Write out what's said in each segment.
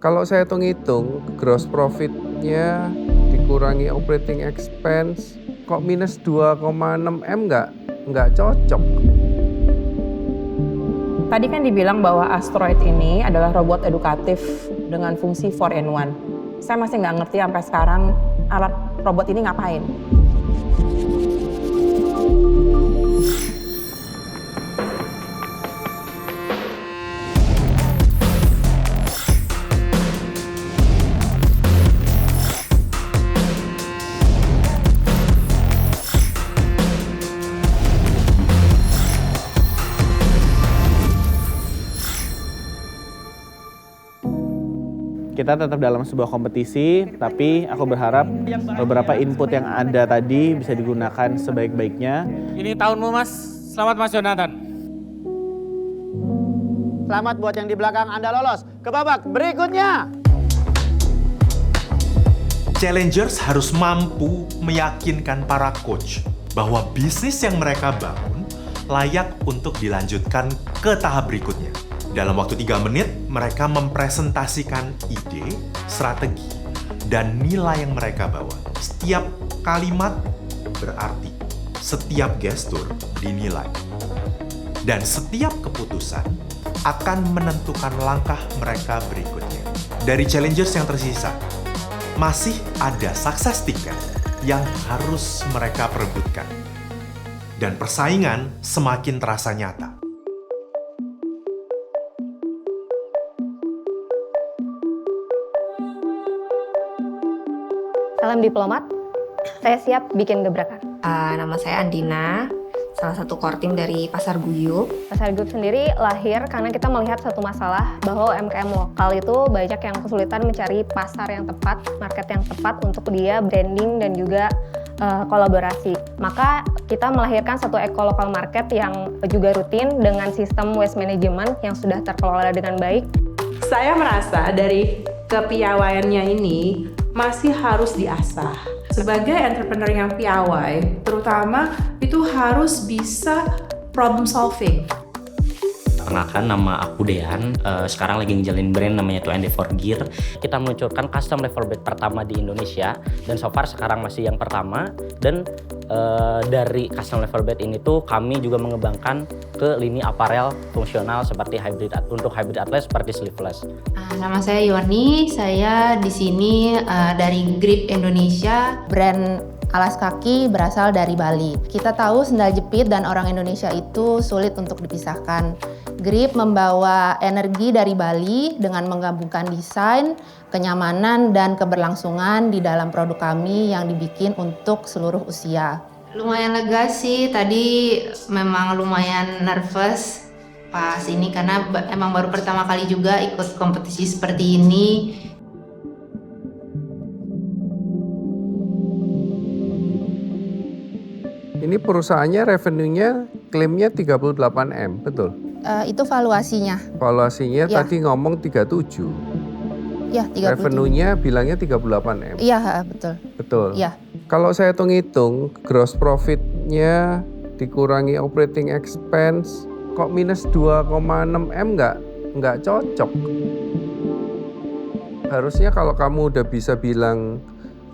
Kalau saya hitung-hitung, gross profit-nya dikurangi operating expense, kok minus 2,6 M nggak cocok. Tadi kan dibilang bahwa Asteroid ini adalah robot edukatif dengan fungsi 4-in-1. Saya masih nggak ngerti sampai sekarang alat robot ini ngapain. Kita tetap dalam sebuah kompetisi, tapi aku berharap beberapa input yang ada tadi bisa digunakan sebaik-baiknya. Ini tahunmu, Mas. Selamat, Mas Jonathan. Selamat buat yang di belakang Anda lolos ke babak berikutnya. Challengers harus mampu meyakinkan para coach bahwa bisnis yang mereka bangun layak untuk dilanjutkan ke tahap berikutnya. Dalam waktu 3 menit, mereka mempresentasikan ide, strategi, dan nilai yang mereka bawa. Setiap kalimat berarti, setiap gestur dinilai. Dan setiap keputusan akan menentukan langkah mereka berikutnya. Dari challengers yang tersisa, masih ada success ticket yang harus mereka perebutkan. Dan persaingan semakin terasa nyata. Salam diplomat, saya siap bikin gebrakan. Nama saya Andina, salah satu core team dari Pasar Guyup. Pasar Guyup sendiri lahir karena kita melihat satu masalah bahwa UMKM lokal itu banyak yang kesulitan mencari pasar yang tepat, market yang tepat untuk dia branding dan juga kolaborasi. Maka kita melahirkan satu eco-local market yang juga rutin dengan sistem waste management yang sudah terkelola dengan baik. Saya merasa dari kepiawaiannya ini masih harus diasah. Sebagai entrepreneur yang piawai, terutama itu harus bisa problem solving. Perkenalkan, nama aku Dean, sekarang lagi ngejalin brand namanya 2&4 Gear. Kita meluncurkan custom level bed pertama di Indonesia, dan so far sekarang masih yang pertama. Dan dari custom level bed ini tuh kami juga mengembangkan ke lini aparel fungsional seperti untuk hybrid atlet seperti sleeveless. Nama saya Yoni, saya di sini dari Grip Indonesia. Brand alas kaki berasal dari Bali. Kita tahu sendal jepit dan orang Indonesia itu sulit untuk dipisahkan. Grip membawa energi dari Bali dengan menggabungkan desain, kenyamanan, dan keberlangsungan di dalam produk kami yang dibikin untuk seluruh usia. Lumayan lega sih, tadi memang lumayan nervous pas ini karena emang baru pertama kali juga ikut kompetisi seperti ini. Ini perusahaannya revenue-nya klaimnya 38 M, betul? Itu valuasinya. Valuasinya Ya. tadi ngomong 37. Ya, 37. Revenue-nya bilangnya 38 M. Iya, betul. Betul. Ya. Kalau saya hitung-hitung, gross profit-nya dikurangi operating expense, kok minus 2,6 M nggak cocok. Harusnya kalau kamu udah bisa bilang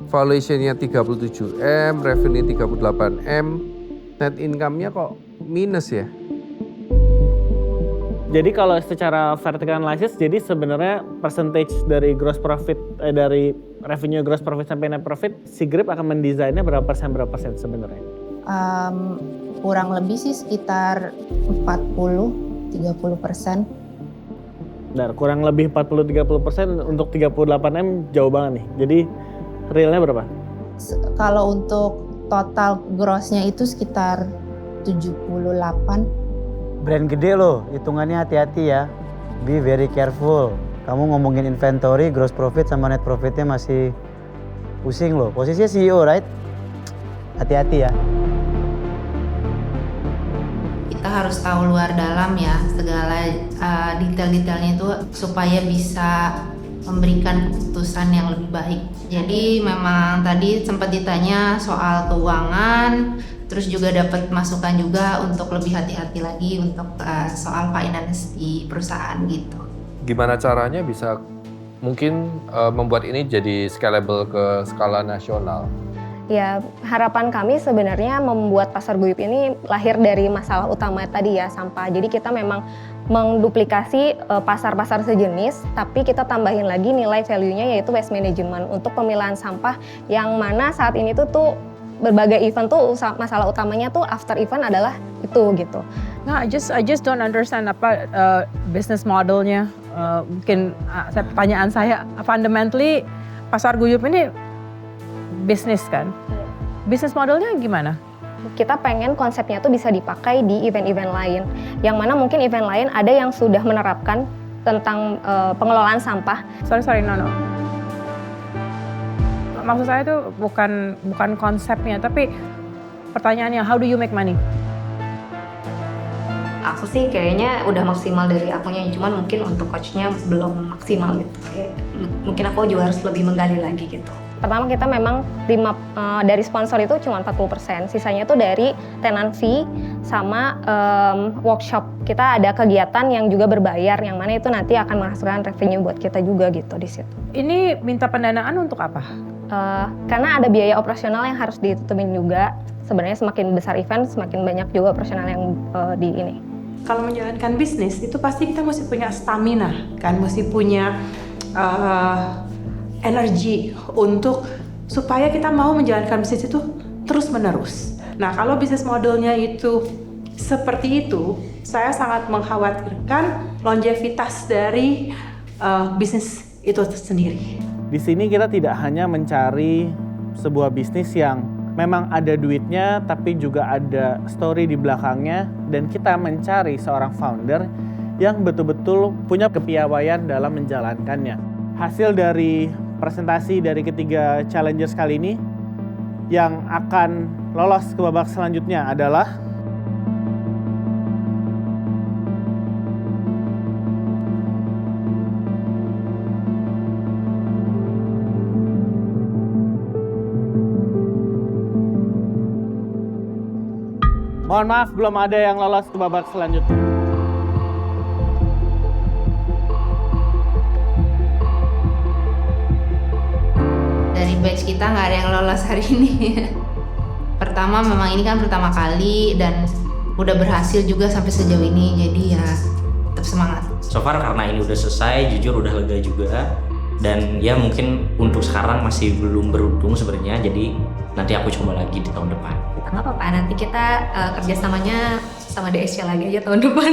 valuation-nya 37 M, revenue 38 M, net income-nya kok minus ya? Jadi kalau secara vertical analysis, jadi sebenarnya percentage dari gross profit, dari revenue gross profit sampai net profit, si Grip akan mendesainnya berapa persen sebenarnya? Kurang lebih sih sekitar 40-30%. Dan kurang lebih 40-30% untuk 38 M jauh banget nih. Jadi realnya berapa? Kalau untuk total grossnya itu sekitar 78. Brand gede loh, hitungannya hati-hati ya. Be very careful. Kamu ngomongin inventory, gross profit sama net profitnya masih pusing loh. Posisinya CEO, right? Hati-hati ya. Kita harus tahu luar dalam ya, segala detail-detailnya itu supaya bisa memberikan keputusan yang lebih baik. Jadi memang tadi sempat ditanya soal keuangan, terus juga dapat masukan juga untuk lebih hati-hati lagi untuk soal finance di perusahaan gitu. Gimana caranya bisa mungkin membuat ini jadi scalable ke skala nasional? Ya, harapan kami sebenarnya membuat Pasar Guyup ini lahir dari masalah utama tadi ya, sampah. Jadi kita memang menduplikasi pasar-pasar sejenis, tapi kita tambahin lagi nilai value-nya yaitu waste management untuk pemilahan sampah yang mana saat ini tuh berbagai event tuh masalah utamanya tuh after event adalah itu gitu. Nah, I just don't understand apa business modelnya. Mungkin pertanyaan saya, fundamentally Pasar Guyup ini bisnis kan? Bisnis modelnya gimana? Kita pengen konsepnya tuh bisa dipakai di event-event lain. Yang mana mungkin event lain ada yang sudah menerapkan tentang pengelolaan sampah. Sorry, no. Maksud saya tuh bukan konsepnya, tapi pertanyaannya, how do you make money? Aku sih kayaknya udah maksimal dari akunya, cuman mungkin untuk coachnya belum maksimal gitu. Kayak, mungkin aku juga harus lebih menggali lagi gitu. Pertama kita memang dari sponsor itu cuma 40%, sisanya itu dari tenant fee sama workshop. Kita ada kegiatan yang juga berbayar, yang mana itu nanti akan menghasilkan revenue buat kita juga gitu di situ. Ini minta pendanaan untuk apa? Karena ada biaya operasional yang harus ditutupin juga. Sebenarnya semakin besar event, semakin banyak juga operasional yang di ini. Kalau menjalankan bisnis itu pasti kita mesti punya stamina, kan, mesti punya energi untuk supaya kita mau menjalankan bisnis itu terus menerus. Nah, kalau bisnis modelnya itu seperti itu, saya sangat mengkhawatirkan longevitas dari bisnis itu sendiri. Di sini kita tidak hanya mencari sebuah bisnis yang memang ada duitnya, tapi juga ada story di belakangnya, dan kita mencari seorang founder yang betul-betul punya kepiawaian dalam menjalankannya. Hasil dari presentasi dari ketiga challengers kali ini, yang akan lolos ke babak selanjutnya adalah mohon maaf, belum ada yang lolos ke babak selanjutnya. Dari batch kita nggak ada yang lolos hari ini. Pertama, memang ini kan pertama kali dan udah berhasil juga sampai sejauh ini, jadi ya tetap semangat. So far karena ini udah selesai, jujur udah lega juga. Dan ya mungkin untuk sekarang masih belum beruntung sebenarnya, jadi nanti aku coba lagi di tahun depan. Nggak apa-apa, nanti kita kerjasamanya sama DSC lagi aja tahun depan.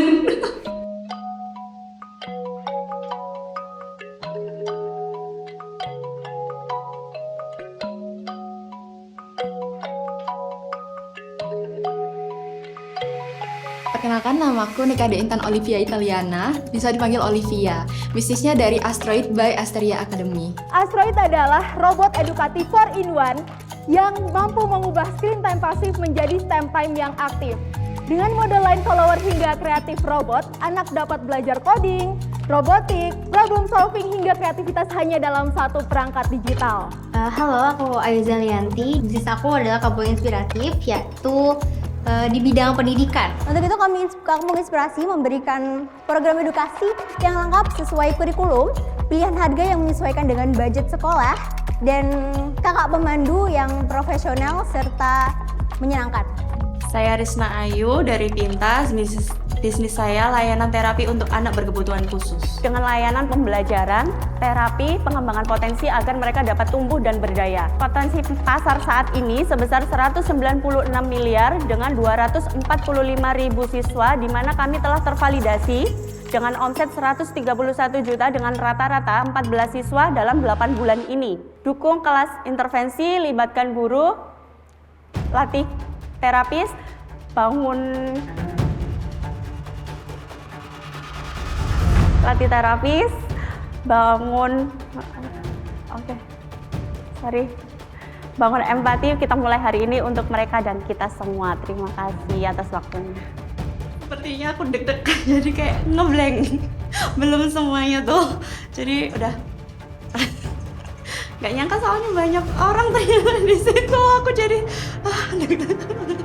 Perkenalkan, namaku Nikade Intan Olivia Italiana, bisa dipanggil Olivia. Bisnisnya dari Asteroid by Asteria Academy. Asteroid adalah robot edukatif 4-in-1 yang mampu mengubah screen time pasif menjadi STEM time yang aktif. Dengan mode line follower hingga kreatif robot, anak dapat belajar coding, robotik, problem solving hingga kreativitas hanya dalam satu perangkat digital. Halo, aku Ayu Zalianti. Bisnis aku adalah Kampung Inspiratif, yaitu di bidang pendidikan. Untuk itu kami Kampung Inspirasi memberikan program edukasi yang lengkap sesuai kurikulum, pilihan harga yang menyesuaikan dengan budget sekolah, dan kakak pemandu yang profesional serta menyenangkan. Saya Risna Ayu dari Pintas. Bisnis saya layanan terapi untuk anak berkebutuhan khusus. Dengan layanan pembelajaran, terapi, pengembangan potensi agar mereka dapat tumbuh dan berdaya. Potensi pasar saat ini sebesar 196 miliar dengan 245 ribu siswa, di mana kami telah tervalidasi dengan omset 131 juta dengan rata-rata 14 siswa dalam 8 bulan ini. Dukung kelas intervensi, libatkan guru, latih terapis, latih terapis, bangun empati. Kita mulai hari ini untuk mereka dan kita semua. Terima kasih atas waktunya. Sepertinya aku deg-degan, jadi kayak ngeblank. Belum semuanya tuh, jadi udah nggak nyangka soalnya banyak orang ternyata di situ. Aku jadi deg-degan.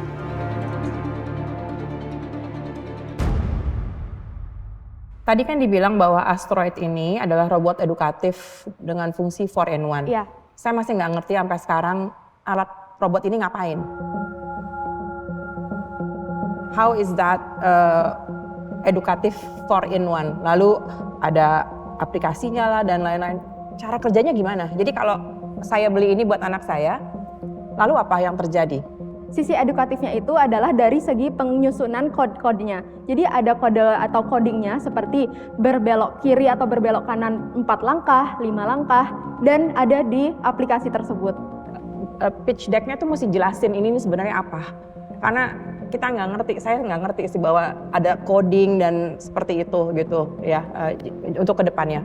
Tadi kan dibilang bahwa Asteroid ini adalah robot edukatif dengan fungsi 4-in-1. Iya. Saya masih nggak ngerti sampai sekarang alat robot ini ngapain. How is that edukatif 4-in-1? Lalu ada aplikasinya lah dan lain-lain. Cara kerjanya gimana? Jadi kalau saya beli ini buat anak saya, lalu apa yang terjadi? Sisi edukatifnya itu adalah dari segi penyusunan kode-kodenya. Jadi ada kode atau codingnya seperti berbelok kiri atau berbelok kanan 4 langkah, 5 langkah, dan ada di aplikasi tersebut. Pitch deck-nya tuh mesti jelasin ini sebenarnya apa. Karena kita nggak ngerti, saya nggak ngerti sih bahwa ada coding dan seperti itu gitu ya untuk kedepannya.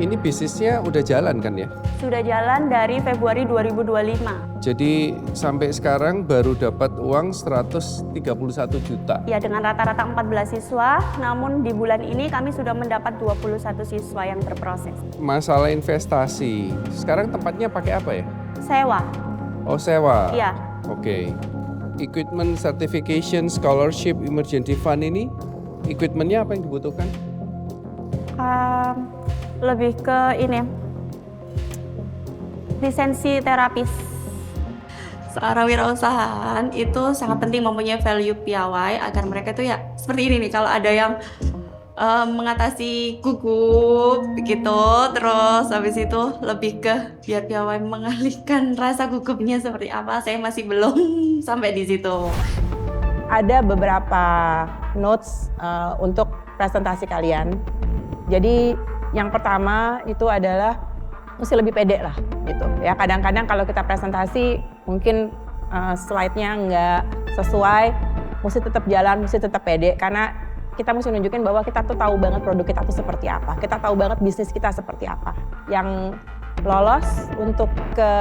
Ini bisnisnya udah jalan kan ya? Sudah jalan dari Februari 2025. Jadi sampai sekarang baru dapat uang 131 juta. Ya, dengan rata-rata 14 siswa, namun di bulan ini kami sudah mendapat 21 siswa yang berproses. Masalah investasi, sekarang tempatnya pakai apa ya? Sewa. Oh, sewa? Iya. Oke. Equipment Certification Scholarship Emergency Fund ini, equipmentnya apa yang dibutuhkan? Lebih ke ini, lisensi terapis. Seorang wirausahaan itu sangat penting mempunyai value piawai agar mereka itu ya seperti ini nih, kalau ada yang mengatasi gugup gitu, terus habis itu lebih ke biar piawai mengalihkan rasa gugupnya seperti apa, saya masih belum sampai di situ. Ada beberapa notes untuk presentasi kalian. Jadi yang pertama itu adalah mesti lebih pede lah gitu ya. Kadang-kadang kalau kita presentasi mungkin slide-nya nggak sesuai, mesti tetap jalan, mesti tetap pede karena kita mesti nunjukin bahwa kita tuh tahu banget produk kita tuh seperti apa, kita tahu banget bisnis kita seperti apa. Yang lolos untuk ke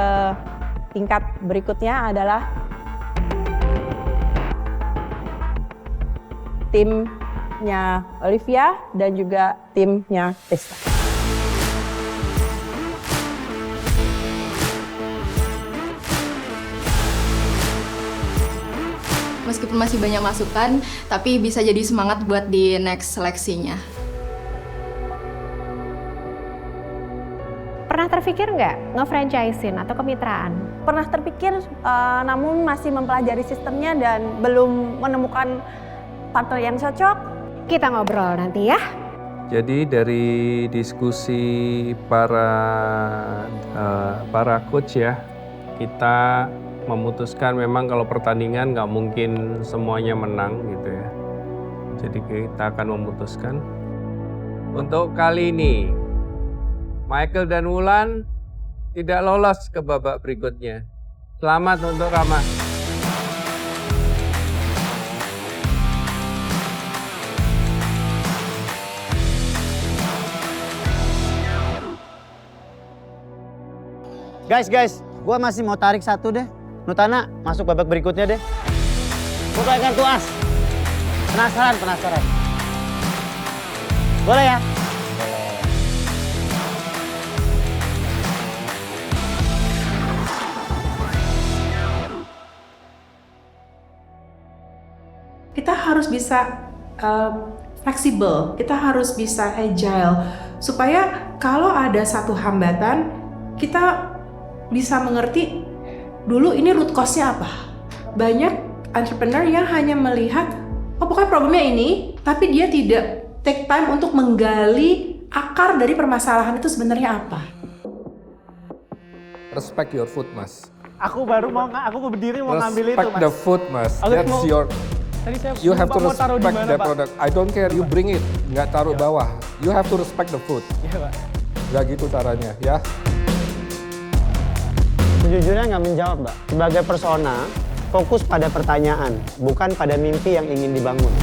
tingkat berikutnya adalah timnya Olivia dan juga timnya Tista. Meskipun masih banyak masukan, tapi bisa jadi semangat buat di next seleksinya. Pernah terpikir nggak nge-franchisein atau kemitraan? Pernah terpikir, namun masih mempelajari sistemnya dan belum menemukan partner yang cocok. Kita ngobrol nanti ya. Jadi dari diskusi para coach ya, kita memutuskan memang kalau pertandingan nggak mungkin semuanya menang gitu ya. Jadi kita akan memutuskan untuk kali ini Michael dan Wulan tidak lolos ke babak berikutnya. Selamat untuk Rama. Guys, gua masih mau tarik satu deh. Nutana, masuk babak berikutnya deh. Buka kartu as. Penasaran. Boleh ya? Boleh. Kita harus bisa fleksibel, kita harus bisa agile, supaya kalau ada satu hambatan, kita bisa mengerti dulu ini root cause-nya apa. Banyak entrepreneur yang hanya melihat, oh pokoknya problemnya ini, tapi dia tidak take time untuk menggali akar dari permasalahan itu sebenarnya apa. Respect your food, Mas. Aku berdiri mau ngambil itu, Mas. Respect the food, Mas. That's your... You have to respect that product. I don't care, you bring it. Nggak taruh bawah. You have to respect the food. Iya, Pak. Nggak gitu caranya, ya. Sejujurnya nggak menjawab, Mbak. Sebagai persona, fokus pada pertanyaan, bukan pada mimpi yang ingin dibangun.